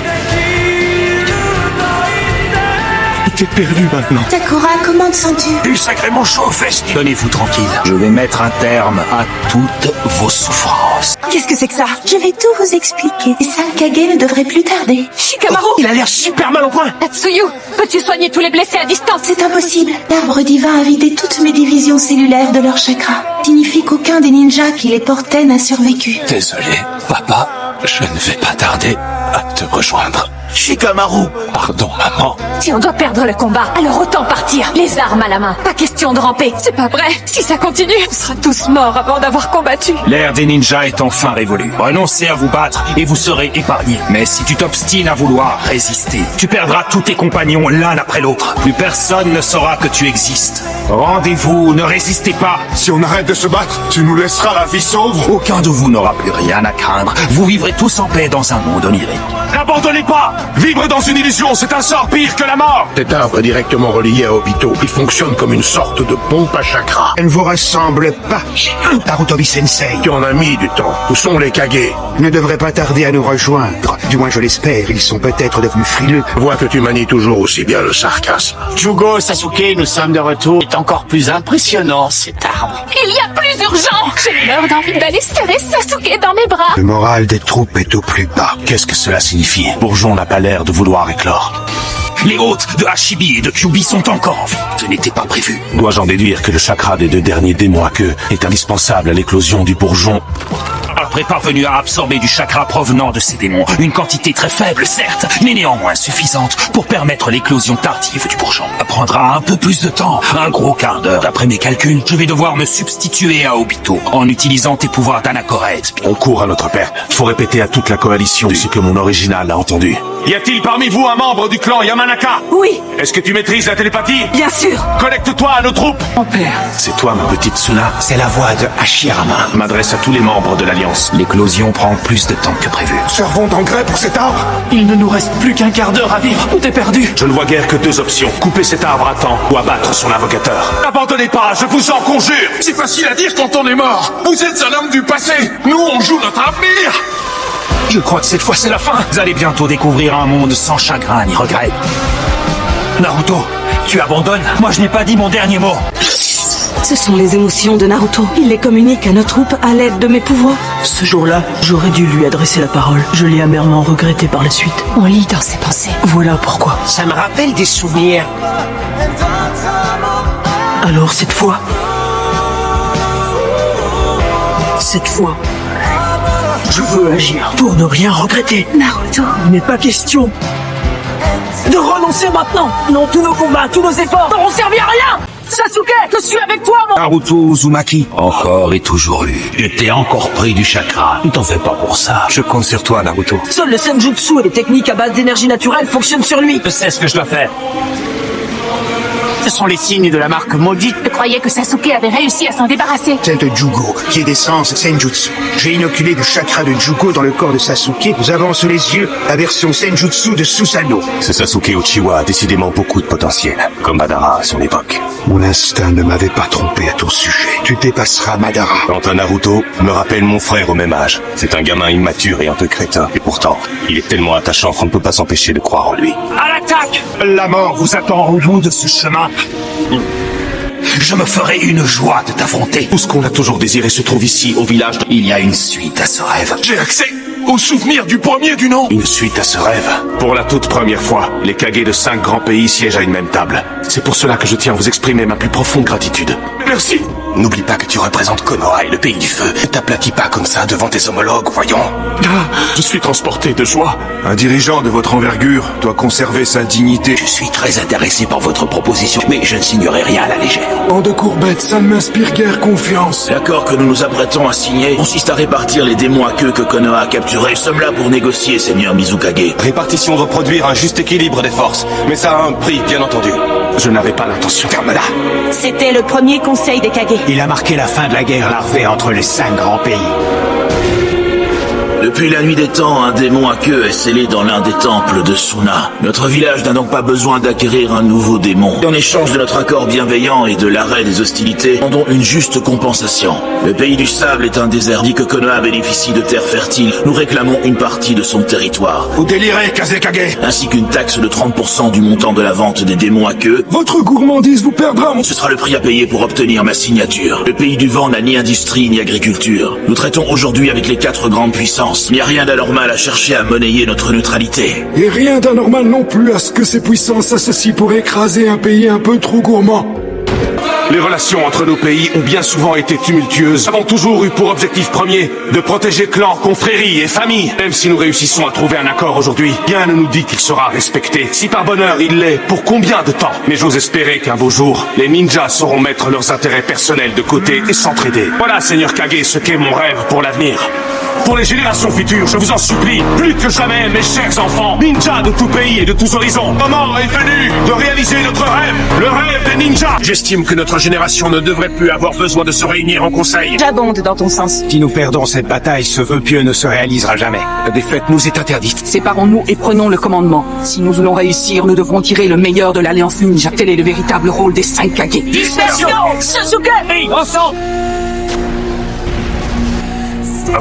T'es perdu maintenant. Sakura, comment te sens-tu? Du sacrément chaud aux fesses. Tenez-vous tranquille. Je vais mettre un terme à toutes vos souffrances. Qu'est-ce que c'est que ça? Je vais tout vous expliquer. Les 5 Kage ne devraient plus tarder. Shikamaru! Il a l'air super mal au point. Tatsuyu, peux-tu soigner tous les blessés à distance? C'est impossible. L'arbre divin a vidé toutes mes divisions cellulaires de leur chakra. Signifie qu'aucun des ninjas qui les portaient n'a survécu. Désolé, papa. Je ne vais pas tarder à te rejoindre. Shikamaru! Pardon, maman. Si on doit perdre le combat, alors autant partir, les armes à la main. Pas question de ramper. C'est pas vrai. Si ça continue, on sera tous morts avant d'avoir combattu. L'ère des ninjas est enfin révolue. Renoncez à vous battre et vous serez épargnés. Mais si tu t'obstines à vouloir résister, tu perdras tous tes compagnons l'un après l'autre. Plus personne ne saura que tu existes. Rendez-vous, ne résistez pas. Si on arrête de se battre, tu nous laisseras la vie sauve? Aucun de vous n'aura plus rien à craindre. Vous vivrez tous en paix dans un monde onirique. N'abandonnez pas! Vivre dans une illusion, c'est un sort pire que la mort! Cet arbre est directement relié à Obito. Il fonctionne comme une sorte de pompe à chakra. Elle ne vous ressemble pas. Narutobi-sensei, tu en as mis du temps. Où sont les Kage? Ne devraient pas tarder à nous rejoindre. Du moins, je l'espère. Ils sont peut-être devenus frileux. Je vois que tu manies toujours aussi bien le sarcasme. Jugo, Sasuke, nous sommes de retour. C'est encore plus impressionnant, cet arbre. Il y a plus urgent! Je meurs d'envie d'aller serrer Sasuke dans mes bras. Le moral des troupes est au plus bas. Qu'est-ce que cela signifie? Bourgeon n'a pas l'air de vouloir éclore. Les hôtes de Hashibi et de Kyubi sont encore en vie. Ce n'était pas prévu. Dois-je en déduire que le chakra des 2 derniers démons à queue est indispensable à l'éclosion du bourgeon? Après parvenu à absorber du chakra provenant de ces démons, une quantité très faible certes, mais néanmoins suffisante pour permettre l'éclosion tardive du bourgeon. Ça prendra un peu plus de temps, un gros quart d'heure. D'après mes calculs, je vais devoir me substituer à Obito en utilisant tes pouvoirs d'Anacorette. On court à notre perte. Faut répéter à toute la coalition ce que mon original a entendu. Y a-t-il parmi vous un membre du clan Yamanaka? Oui, Est-ce que tu maîtrises la télépathie? bien sûr. Connecte-toi à nos troupes! Mon père. C'est toi, ma petite Tsuna. C'est la voix de Hashirama. M'adresse à tous les membres de l'Alliance. L'éclosion prend plus de temps que prévu. Servons d'engrais pour cet arbre. Il ne nous reste plus qu'un quart d'heure à vivre. Tout est perdu. Je ne vois guère que 2 options. Couper cet arbre à temps ou abattre son invocateur. N'abandonnez pas, je vous en conjure! C'est facile à dire quand on est mort. Vous êtes un homme du passé. Nous, on joue notre avenir. Je crois que cette fois c'est la fin. Vous allez bientôt découvrir un monde sans chagrin ni regret. Naruto, tu abandonnes? Moi je n'ai pas dit mon dernier mot. Ce sont les émotions de Naruto. Il les communique à nos troupes à l'aide de mes pouvoirs. Ce jour-là, j'aurais dû lui adresser la parole. Je l'ai amèrement regretté par la suite. On lit dans ses pensées. Voilà pourquoi. Ça me rappelle des souvenirs. Alors cette fois, je veux agir pour ne rien regretter. Naruto. Il n'est pas question de renoncer maintenant. Non, tous nos combats, tous nos efforts n'auront servi à rien. Sasuke, je suis avec toi, mon... Naruto Uzumaki. Encore et toujours eu. Je t'ai encore pris du chakra. Ne t'en fais pas pour ça. Je compte sur toi, Naruto. Seul le senjutsu et les techniques à base d'énergie naturelle fonctionnent sur lui. Je sais ce que je dois faire. Ce sont les signes de la marque maudite. Je croyais que Sasuke avait réussi à s'en débarrasser. Celle de Jugo, qui est d'essence Senjutsu. J'ai inoculé du chakra de Jugo dans le corps de Sasuke. Nous avons sous les yeux la version Senjutsu de Susanoo. Ce Sasuke Uchiwa a décidément beaucoup de potentiel, comme Madara à son époque. Mon instinct ne m'avait pas trompé à ton sujet. Tu dépasseras Madara. Quant à Naruto, me rappelle mon frère au même âge. C'est un gamin immature et un peu crétin. Et pourtant, il est tellement attachant qu'on ne peut pas s'empêcher de croire en lui. À l'attaque! La mort vous attend au bout de ce chemin. Je me ferai une joie de t'affronter. Tout ce qu'on a toujours désiré se trouve ici, au village. Il y a une suite à ce rêve. J'ai accès au souvenir du premier du nom. Une suite à ce rêve. Pour la toute première fois, les Kage de 5 grands pays siègent à une même table. C'est pour cela que je tiens à vous exprimer ma plus profonde gratitude. Merci. N'oublie pas que tu représentes Konoha et le pays du feu. Ne t'aplatis pas comme ça devant tes homologues, voyons. Je suis transporté de joie. Un dirigeant de votre envergure doit conserver sa dignité. Je suis très intéressé par votre proposition, mais je ne signerai rien à la légère. En de courbettes, ça ne m'inspire guère confiance. L'accord que nous nous apprêtons à signer consiste à répartir les démons à queue que Konoha a capturés. Nous sommes là pour négocier, Seigneur Mizukage. Répartition doit produire un juste équilibre des forces, mais ça a un prix, bien entendu. Je n'avais pas l'intention. Ferme-la. C'était le premier conseil des Kage. Il a marqué la fin de la guerre larvée entre les 5 grands pays. Depuis la nuit des temps, un démon à queue est scellé dans l'un des temples de Suna. Notre village n'a donc pas besoin d'acquérir un nouveau démon. En échange de notre accord bienveillant et de l'arrêt des hostilités, demandons une juste compensation. Le pays du sable est un désert, dit que Konoha bénéficie de terres fertiles. Nous réclamons une partie de son territoire. Vous délirez, Kazekage. Ainsi qu'une taxe de 30% du montant de la vente des démons à queue. Votre gourmandise vous perdra, mon... Ce sera le prix à payer pour obtenir ma signature. Le pays du vent n'a ni industrie ni agriculture. Nous traitons aujourd'hui avec les 4 grandes puissances. Il n'y a rien d'anormal à chercher à monnayer notre neutralité. Et rien d'anormal non plus à ce que ces puissances s'associent pour écraser un pays un peu trop gourmand. Les relations entre nos pays ont bien souvent été tumultueuses. Nous avons toujours eu pour objectif premier de protéger clans, confréries et familles. Même si nous réussissons à trouver un accord aujourd'hui, rien ne nous dit qu'il sera respecté. Si par bonheur il l'est, pour combien de temps? Mais j'ose espérer qu'un beau jour, les ninjas sauront mettre leurs intérêts personnels de côté et s'entraider. Voilà, Seigneur Kage, ce qu'est mon rêve pour l'avenir. Pour les générations futures, je vous en supplie, plus que jamais, mes chers enfants, ninjas de tout pays et de tous horizons, le moment est venu de réaliser notre rêve, le rêve des ninjas. J'estime que notre génération ne devrait plus avoir besoin de se réunir en conseil. J'abonde dans ton sens. Si nous perdons cette bataille, ce vœu pieux ne se réalisera jamais. La défaite nous est interdite. Séparons-nous et prenons le commandement. Si nous voulons réussir, nous devrons tirer le meilleur de l'Alliance Ninja. Tel est le véritable rôle des 5 Kage. Dispersion! Sasuke! Oui, ensemble!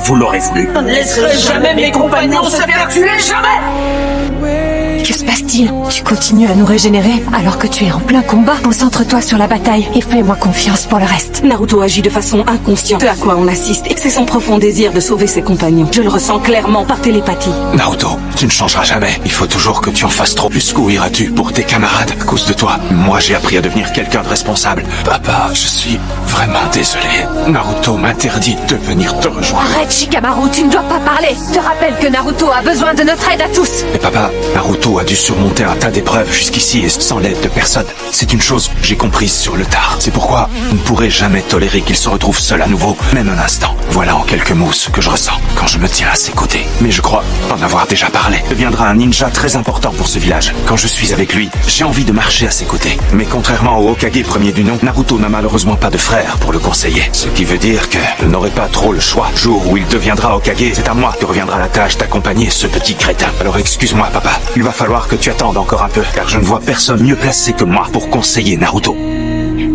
Vous l'aurez voulu. Je ne laisserai jamais mes compagnons se faire tuer, jamais! Que se passe-t-il? Tu continues à nous régénérer alors que tu es en plein combat? Concentre-toi sur la bataille et fais-moi confiance pour le reste. Naruto agit de façon inconsciente. Ce à quoi on assiste, c'est son profond désir de sauver ses compagnons. Je le ressens clairement par télépathie. Naruto, tu ne changeras jamais. Il faut toujours que tu en fasses trop. Jusqu'où iras-tu pour tes camarades à cause de toi? Moi, j'ai appris à devenir quelqu'un de responsable. Papa, je suis vraiment désolé. Naruto m'interdit de venir te rejoindre. Arrête, Shikamaru, tu ne dois pas parler. Je te rappelle que Naruto a besoin de notre aide à tous. Mais papa, Naruto a dû surmonter un tas d'épreuves jusqu'ici et sans l'aide de personne. C'est une chose que j'ai comprise sur le tard. C'est pourquoi on ne pourrait jamais tolérer qu'il se retrouve seul à nouveau, même un instant. Voilà en quelques mots ce que je ressens quand je me tiens à ses côtés. Mais je crois en avoir déjà parlé. Il deviendra un ninja très important pour ce village. Quand je suis avec lui, j'ai envie de marcher à ses côtés. Mais contrairement au Hokage premier du nom, Naruto n'a malheureusement pas de frère pour le conseiller. Ce qui veut dire que je n'aurai pas trop le choix. Le jour où il deviendra Hokage, c'est à moi que reviendra la tâche d'accompagner ce petit crétin. Alors excuse-moi papa, il va falloir que tu attendes encore un peu, car je ne vois personne mieux placé que moi pour conseiller Naruto.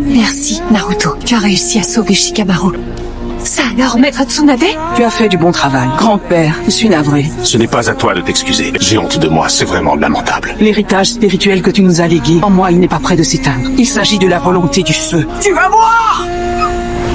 Merci, Naruto. Tu as réussi à sauver Shikamaru. Ça alors, maître Tsunade? Tu as fait du bon travail. Grand-père, je suis navré. Ce n'est pas à toi de t'excuser. J'ai honte de moi, c'est vraiment lamentable. L'héritage spirituel que tu nous as légué, en moi, il n'est pas prêt de s'éteindre. Il s'agit de la volonté du feu. Tu vas voir!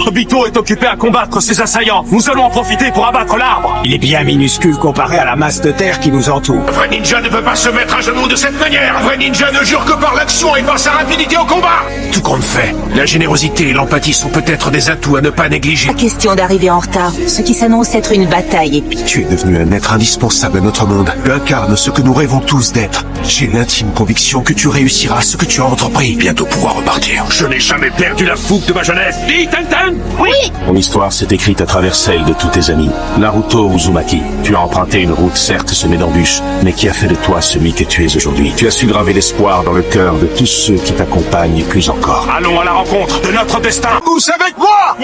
Obito est occupé à combattre ses assaillants. Nous allons en profiter pour abattre l'arbre. Il est bien minuscule comparé à la masse de terre qui nous entoure. Un vrai ninja ne peut pas se mettre à genoux de cette manière. Un vrai ninja ne jure que par l'action et par sa rapidité au combat. Tout compte fait, la générosité et l'empathie sont peut-être des atouts à ne pas négliger. Pas question d'arriver en retard. Ce qui s'annonce être une bataille épique. Tu es devenu un être indispensable à notre monde. Tu incarnes ce que nous rêvons tous d'être. J'ai l'intime conviction que tu réussiras ce que tu as entrepris. Bientôt pouvoir repartir. Je n'ai jamais perdu la fougue de ma jeunesse. Dis, Tenten! Oui! Mon histoire s'est écrite à travers celle de tous tes amis. Naruto Uzumaki, tu as emprunté une route certes semée d'embûches, mais qui a fait de toi celui que tu es aujourd'hui. Tu as su graver l'espoir dans le cœur de tous ceux qui t'accompagnent et plus encore. Allons à la rencontre de notre destin. Tous avec moi!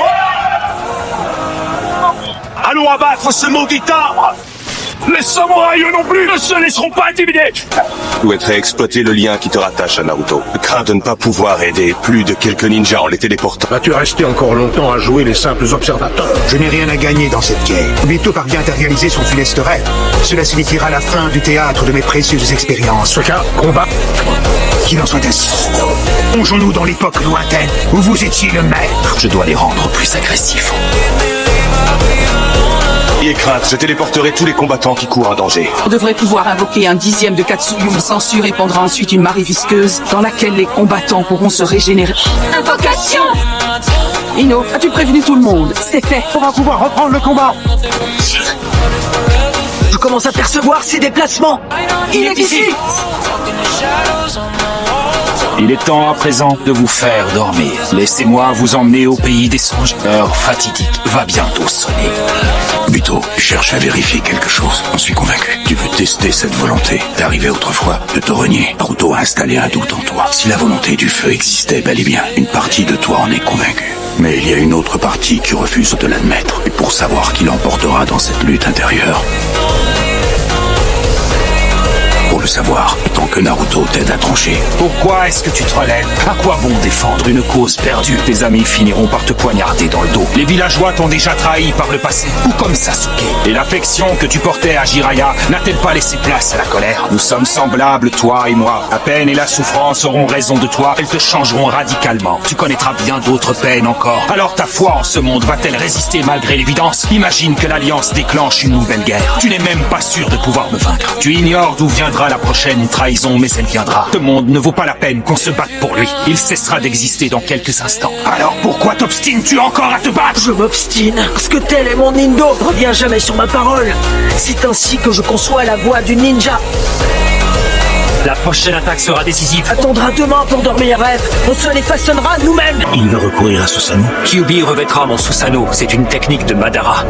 Allons abattre ce maudit arbre. Les samouraïs, eux non plus, ne se laisseront pas intimider. Tu souhaiterais exploiter le lien qui te rattache à Naruto. Crains de ne pas pouvoir aider plus de quelques ninjas en les téléportant. Vas-tu rester encore longtemps à jouer les simples observateurs? Je n'ai rien à gagner dans cette guerre. Obito parvient à réaliser son funeste rêve. Cela signifiera la fin du théâtre de mes précieuses expériences. Ce cas, combat. Qu'il en soit ainsi. Plongeons-nous dans l'époque lointaine où vous étiez le maître. Je dois les rendre plus agressifs. N'ayez crainte, je téléporterai tous les combattants qui courent un danger. On devrait pouvoir invoquer un 10e de Katsuyu. Censure répandra ensuite une marée visqueuse dans laquelle les combattants pourront se régénérer. Invocation! Ino, as-tu prévenu tout le monde? C'est fait. On va pouvoir reprendre le combat. Je commence à percevoir ses déplacements. Il est ici! Il est temps à présent de vous faire dormir. Laissez-moi vous emmener au pays des songes. L'heure fatidique va bientôt sonner. Buto, je cherche à vérifier quelque chose. J'en suis convaincu. Tu veux tester cette volonté d'arriver autrefois, de te renier. Naruto a installé un doute en toi. Si la volonté du feu existait bel et bien, une partie de toi en est convaincue. Mais il y a une autre partie qui refuse de l'admettre. Et pour savoir qui l'emportera dans cette lutte intérieure, pour le savoir, tant que Naruto t'aide à trancher. Pourquoi est-ce que tu te relèves? À quoi bon défendre une cause perdue? Tes amis finiront par te poignarder dans le dos. Les villageois t'ont déjà trahi par le passé, ou comme Sasuke. Et l'affection que tu portais à Jiraiya n'a-t-elle pas laissé place à la colère? Nous sommes semblables, toi et moi. La peine et la souffrance auront raison de toi, elles te changeront radicalement. Tu connaîtras bien d'autres peines encore. Alors ta foi en ce monde va-t-elle résister malgré l'évidence? Imagine que l'Alliance déclenche une nouvelle guerre. Tu n'es même pas sûr de pouvoir me vaincre. Tu ignores d'où viendra la prochaine trahison, mais elle viendra. Ce monde ne vaut pas la peine qu'on se batte pour lui. Il cessera d'exister dans quelques instants. Alors pourquoi t'obstines-tu encore à te battre? Je m'obstine, parce que tel est mon Nindo. Reviens jamais sur ma parole. C'est ainsi que je conçois la voie du ninja. La prochaine attaque sera décisive. Attendra demain pour dormir rêve. On se les façonnera nous-mêmes. Il veut recourir à Susanoo. Kyuubi revêtra mon Susanoo. C'est une technique de Madara.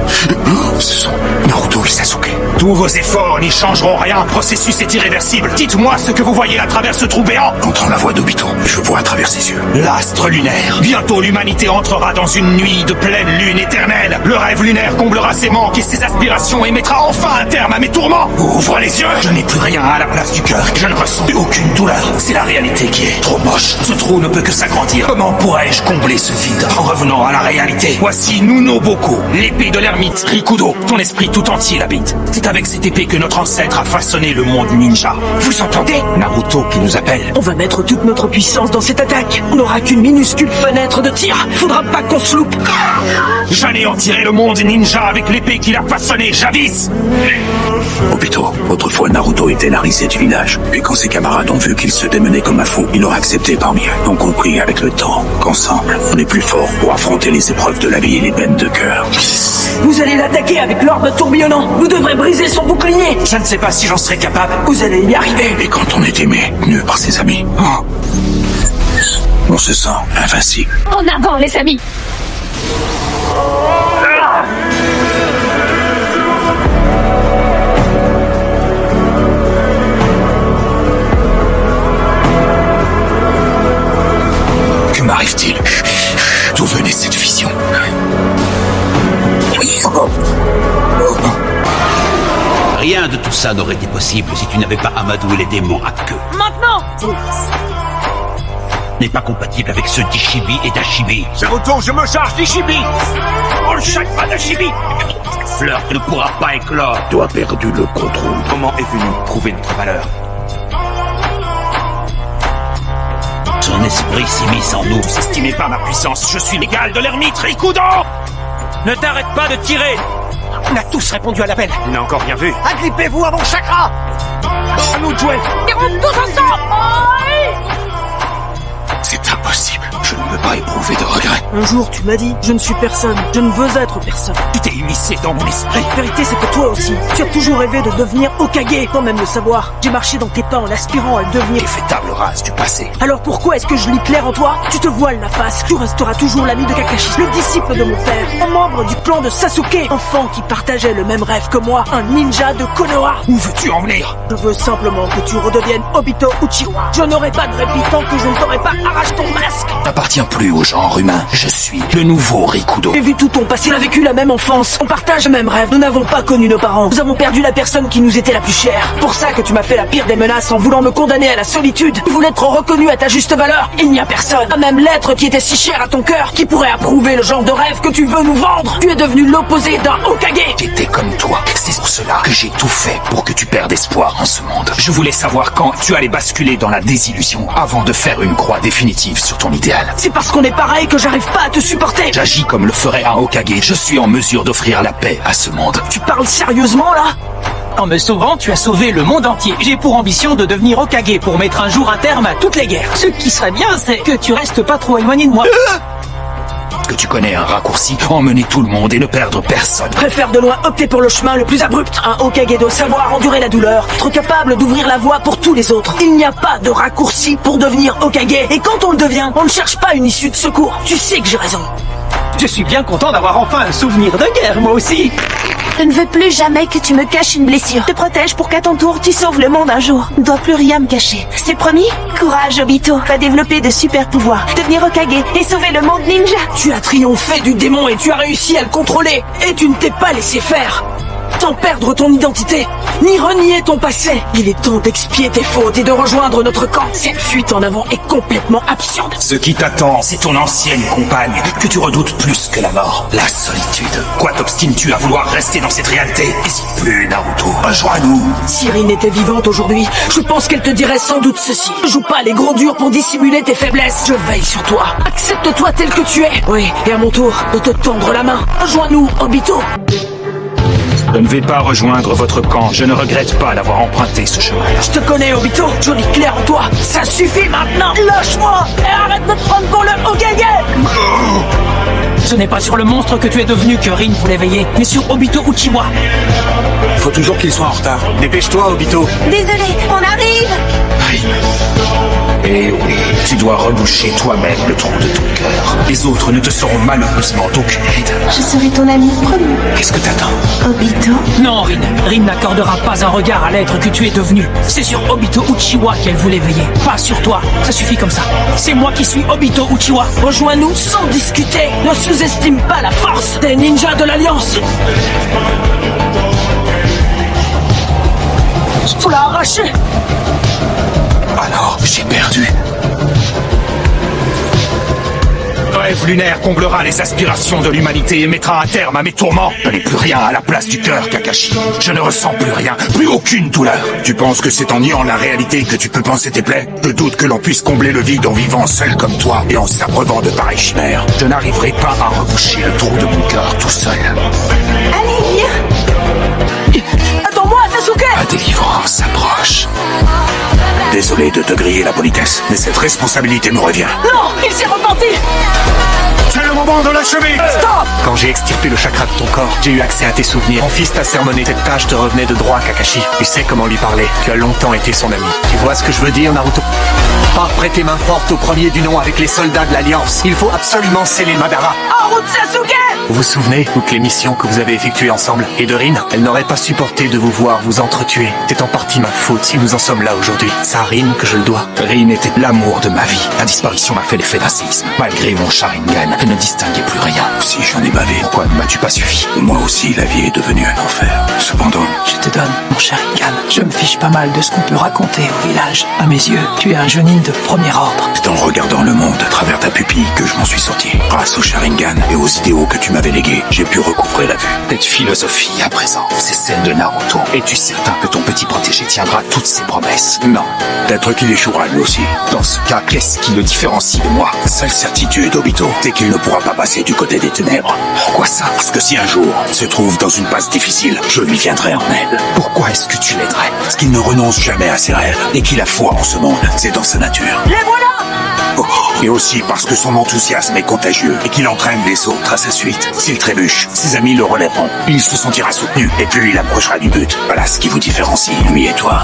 Ce sont Naruto et Sasuke. Tous vos efforts n'y changeront rien. Le processus est irréversible. Dites-moi ce que vous voyez à travers ce trou béant. Entends la voix d'Obito. Je vois à travers ses yeux. L'astre lunaire. Bientôt l'humanité entrera dans une nuit de pleine lune éternelle. Le rêve lunaire comblera ses manques et ses aspirations et mettra enfin un terme à mes tourments. Ouvre les yeux. Je n'ai plus rien à la place du cœur. Je ne ressens aucune douleur. C'est la réalité qui est trop moche. Ce trou ne peut que s'agrandir. Comment pourrais-je combler ce vide en revenant à la réalité? Voici Nuno Boko, l'épée de l'ermite Rikudo. Ton esprit tout entier l'habite. C'est avec cette épée que notre ancêtre a façonné le monde ninja. Vous entendez? Naruto qui nous appelle. On va mettre toute notre puissance dans cette attaque. On n'aura qu'une minuscule fenêtre de tir. Faudra pas qu'on se loupe. J'anéantirai le monde ninja avec l'épée qu'il a façonnée, j'avise. Obito, autrefois Naruto était la risée du village. Puis quand ses camarades ont vu qu'il se démenait comme un fou, ils l'ont accepté parmi eux. Ont compris avec le temps qu'ensemble, on est plus fort pour affronter les épreuves de la vie et les peines de cœur. Vous allez l'attaquer avec l'orbe tourbillonnant. Vous devrez briser son bouclier. Je ne sais pas si j'en serai capable. Vous allez y arriver. Et quand on est aimé, tenu par ses amis, on se sent invincible. En avant, les amis! Que m'arrive-t-il? D'où venait cette vision? Rien de tout ça n'aurait été possible si tu n'avais pas Amadou et les démons à queue. Maintenant! N'est pas compatible avec ceux d'Ishibi et d'Ashibi. Naruto, je me charge d'Ishibi. On le chaque pas d'Ashibi. Fleur ne pourra pas éclore. Tu as perdu le contrôle. Comment est venu prouver notre valeur? Son esprit s'immisce en nous. Vous estimez pas ma puissance, je suis l'égal de l'ermite Rikudo. Ne t'arrête pas de tirer. On a tous répondu à l'appel. Il n'a encore rien vu. Agrippez-vous à mon chakra! À nous de jouer. Et rentre tous ensemble! C'est impossible. Je ne peux pas éprouver de regrets. Un jour, tu m'as dit, je ne suis personne. Je ne veux être personne. Tu t'es immiscé dans mon esprit. La vérité, c'est que toi aussi, tu as toujours rêvé de devenir Hokage, sans même le savoir. J'ai marché dans tes pas en aspirant à le devenir. J'ai fait table rase du passé. Alors pourquoi est-ce que je lis clair en toi? Tu te voiles la face. Tu resteras toujours l'ami de Kakashi, le disciple de mon père, un membre du clan de Sasuke, enfant qui partageait le même rêve que moi, un ninja de Konoha. Où veux-tu en venir? Je veux simplement que tu redeviennes Obito Uchiwa. Je n'aurai pas de répit tant que je ne t'aurai pas arraché ton masque. N'appartient plus au genre humain. Je suis le nouveau Rikudo. J'ai vu tout ton passé, on a vécu la même enfance, on partage le même rêve, nous n'avons pas connu nos parents, nous avons perdu la personne qui nous était la plus chère. Pour ça que tu m'as fait la pire des menaces en voulant me condamner à la solitude. Tu voulais être reconnu à ta juste valeur. Il n'y a personne, pas même l'être qui était si cher à ton cœur, qui pourrait approuver le genre de rêve que tu veux nous vendre. Tu es devenu l'opposé d'un Hokage. J'étais comme toi. C'est pour cela que j'ai tout fait pour que tu perdes espoir en ce monde. Je voulais savoir quand tu allais basculer dans la désillusion avant de faire une croix définitive sur ton idéal. C'est parce qu'on est pareil que j'arrive pas à te supporter. J'agis comme le ferait un Hokage. Je suis en mesure d'offrir la paix à ce monde. Tu parles sérieusement là? En me sauvant, tu as sauvé le monde entier. J'ai pour ambition de devenir Hokage pour mettre un jour un terme à toutes les guerres. Ce qui serait bien, c'est que tu restes pas trop éloigné de moi. Que tu connais un raccourci, emmener tout le monde et ne perdre personne. Préfère de loin opter pour le chemin le plus abrupt. Un Hokage doit savoir endurer la douleur, être capable d'ouvrir la voie pour tous les autres. Il n'y a pas de raccourci pour devenir Hokage. Et quand on le devient, on ne cherche pas une issue de secours. Tu sais que j'ai raison. Je suis bien content d'avoir enfin un souvenir de guerre, moi aussi. Je ne veux plus jamais que tu me caches une blessure. Te protège pour qu'à ton tour, tu sauves le monde un jour. Ne dois plus rien me cacher. C'est promis? Courage, Obito. Va développer de super pouvoirs, devenir Hokage et sauver le monde ninja. Tu as triomphé du démon et tu as réussi à le contrôler. Et tu ne t'es pas laissé faire. Sans perdre ton identité, ni renier ton passé. Il est temps d'expier tes fautes et de rejoindre notre camp. Cette fuite en avant est complètement absurde. Ce qui t'attend, c'est ton ancienne compagne, que tu redoutes plus que la mort. La solitude. Quoi t'obstines-tu à vouloir rester dans cette réalité? N'hésite plus, Naruto. Rejoins-nous. Si Rin était vivante aujourd'hui, je pense qu'elle te dirait sans doute ceci. Ne joue pas les gros durs pour dissimuler tes faiblesses. Je veille sur toi. Accepte-toi tel que tu es. Oui, et à mon tour, de te tendre la main. Rejoins-nous, Obito. Je ne vais pas rejoindre votre camp. Je ne regrette pas d'avoir emprunté ce chemin. Je te connais, Obito. J'en ai clair en toi. Ça suffit maintenant. Lâche-moi et arrête de te prendre pour le Hokage. Ce n'est pas sur le monstre que tu es devenu que Rin voulait veiller, mais sur Obito Uchiwa. Faut toujours qu'il soit en retard. Dépêche-toi, Obito. Désolé, on arrive. Eh oui, tu dois reboucher toi-même le trou de ton cœur. Les autres ne te seront malheureusement d'aucune aide. Je serai ton ami, promis. Qu'est-ce que t'attends? Obito. Non, Rin. Rin n'accordera pas un regard à l'être que tu es devenu. C'est sur Obito Uchiwa qu'elle voulait veiller, pas sur toi. Ça suffit comme ça. C'est moi qui suis Obito Uchiwa. Rejoins-nous sans discuter. Ne sous-estime pas la force des ninjas de l'Alliance. Faut la arracher. Alors, j'ai perdu. Rêve lunaire comblera les aspirations de l'humanité et mettra un terme à mes tourments. Je n'ai plus rien à la place du cœur, Kakashi. Je ne ressens plus rien, plus aucune douleur. Tu penses que c'est en niant la réalité que tu peux penser tes plaies? Je doute que l'on puisse combler le vide en vivant seul comme toi et en s'abreuvant de pareilles chimères. Je n'arriverai pas à reboucher le trou de mon cœur tout seul. Allez, viens. Attends-moi, Sasuke. La délivrance s'approche. Désolé de te griller la politesse, mais cette responsabilité me revient. Non, il s'est repenti. C'est le moment de l'achever. Stop. Quand j'ai extirpé le chakra de ton corps, j'ai eu accès à tes souvenirs. Mon fils t'a sermonné. Cette tâche te revenait de droit, Kakashi. Tu sais comment lui parler. Tu as longtemps été son ami. Tu vois ce que je veux dire, Naruto? Pars prêter main forte au premier du nom avec les soldats de l'Alliance. Il faut absolument sceller Madara. En route, Sasuke. Vous vous souvenez, toutes les missions que vous avez effectuées ensemble? Et de Rin, elle n'aurait pas supporté de vous voir vous entretuer. C'est en partie ma faute si nous en sommes là aujourd'hui. C'est à Rin que je le dois. Rin était l'amour de ma vie. La disparition m'a fait l'effet d'un séisme. Malgré mon Sharingan, je ne distinguais plus rien. Si j'en ai bavé, pourquoi ne m'as-tu pas suffi? Moi aussi, la vie est devenue un enfer. Cependant, Je te donne mon Sharingan. Je me fiche pas mal de ce qu'on peut raconter au village. À mes yeux, tu es un Jonin de premier ordre. c'est en regardant le monde à travers ta pupille que je m'en suis sorti. Grâce au Sharingan et aux idéaux que tu m'avais légués, j'ai pu recouvrer la vue. Cette philosophie, à présent, c'est celle de Naruto. Es-tu certain que ton petit protégé tiendra toutes ses promesses? Non. Peut-être qu'il échouera lui aussi. Dans ce cas, qu'est-ce qui le différencie de moi? Seule certitude, Obito, c'est qu'il ne pourra pas passer du côté des ténèbres. Pourquoi ça? Parce que si un jour il se trouve dans une passe difficile, je lui viendrai en aide. Pourquoi est-ce que tu l'aiderais? Parce qu'il ne renonce jamais à ses rêves et qu'il a foi en ce monde. C'est dans sa nature. Les voilà. Oh, et aussi parce que son enthousiasme est contagieux et qu'il entraîne les autres à sa suite. S'il trébuche, ses amis le relèveront. Il se sentira soutenu et plus il approchera du but. Voilà ce qui vous différencie, lui et toi.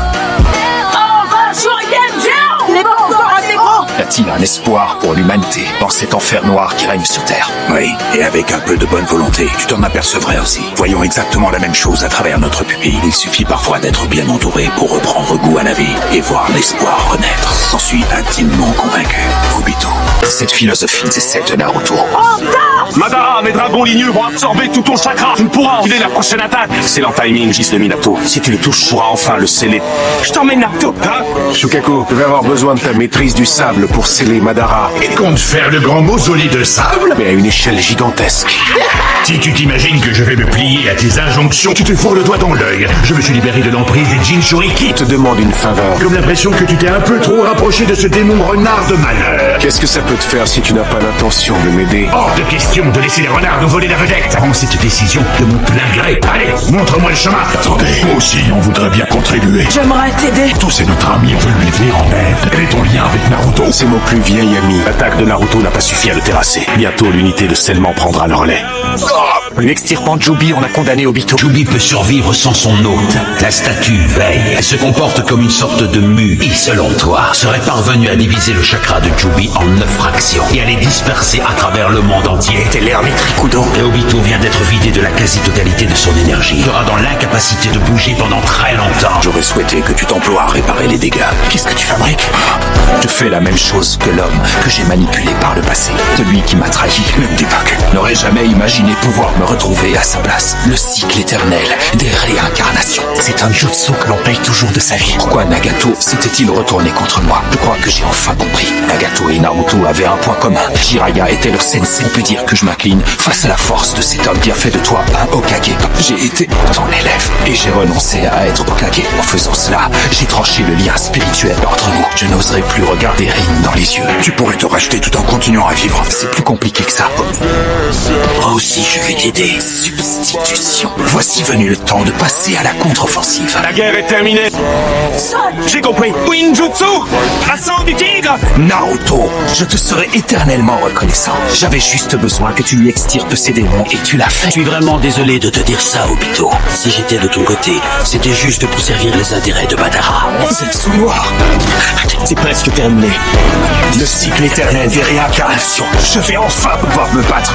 Il n'est pas encore assez grand. Y a-t-il un espoir pour l'humanité dans cet enfer noir qui règne sur Terre? Oui, et avec un peu de bonne volonté, tu t'en apercevrais aussi. Voyons exactement la même chose à travers notre pupille. Il suffit parfois d'être bien entouré pour reprendre goût à la vie et voir l'espoir renaître. J'en suis intimement convaincu. Obito, cette philosophie, c'est celle de Naruto. Madara, mes dragons ligneux vont absorber tout ton chakra. Tu ne pourras enfiler la prochaine attaque. Excellent timing, Gis de Minato. Si tu le touches, tu pourras enfin le sceller. Je t'emmène, Naruto, hein? Shukaku, je vais avoir besoin de ta maîtrise du sable pour sceller Madara. Et compte faire le grand mausolée de sable? Mais à une échelle gigantesque. Si tu t'imagines que je vais me plier à tes injonctions, tu te fourres le doigt dans l'œil. Je me suis libéré de l'emprise des Jinchuriki. Je te demande une faveur. Comme l'impression que tu t'es un peu trop rapproché de ce démon renard de malheur. Qu'est-ce que ça peut te faire si tu n'as pas l'intention de m'aider? Hors de question de laisser les renards nous voler la vedette. Prends cette décision de mon plein gré. Allez, montre-moi le chemin. Attendez, moi aussi, on voudrait bien contribuer. J'aimerais t'aider. Tous c'est notre ami, on veut lui venir en aide. Quel est ton lien avec Naruto? C'est mon plus vieil ami. L'attaque de Naruto n'a pas suffi à le terrasser. Bientôt, l'unité de scellement prendra le relais. Lui extirpant Jubi, on a condamné Obito. Jubi peut survivre sans son hôte. La statue veille. Elle se comporte comme une sorte de mue. Et selon toi, serait parvenue à diviser le chakra de Jubi en 9 fractions et à les disperser à travers le monde entier. T'es l'ermite Rikudo. Et Obito vient d'être vidé de la quasi-totalité de son énergie. Il sera dans l'incapacité de bouger pendant très longtemps. J'aurais souhaité que tu t'emploies à réparer les dégâts. Qu'est-ce que tu fabriques? Je fais la même chose que l'homme que j'ai manipulé par le passé. Celui qui m'a trahi, même d'époque, n'aurait jamais imaginé pouvoir me retrouver à sa place. Le cycle éternel des réincarnations. C'est un jutsu que l'on paye toujours de sa vie. Pourquoi Nagato s'était-il retourné contre moi? Je crois que j'ai enfin compris. Nagato et Naruto avaient un point commun. Jiraiya était leur sensei. On peut dire que je m'incline face à la force de cet homme qui a fait de toi un Hokage. J'ai été ton élève et j'ai renoncé à être Hokage. En faisant cela, j'ai tranché le lien spirituel entre nous. Je n'oserais plus regarder Rin dans les yeux. Tu pourrais te racheter tout en continuant à vivre. C'est plus compliqué que ça. Moi aussi, je vais t'aider. Substitution. Voici venu le temps de passer à la contre-offensive. La guerre est terminée. J'ai compris. Winjutsu, ascend du tigre. Naruto, je te serai éternellement reconnaissant. J'avais juste besoin que tu lui extirpes ses démons et tu l'as fait. Je suis vraiment désolé de te dire ça, Obito. Si j'étais de ton côté, c'était juste pour servir les intérêts de Madara. Zetsu noir. C'est presque terminé. Le cycle éternel des réincarnations. Je vais enfin pouvoir me battre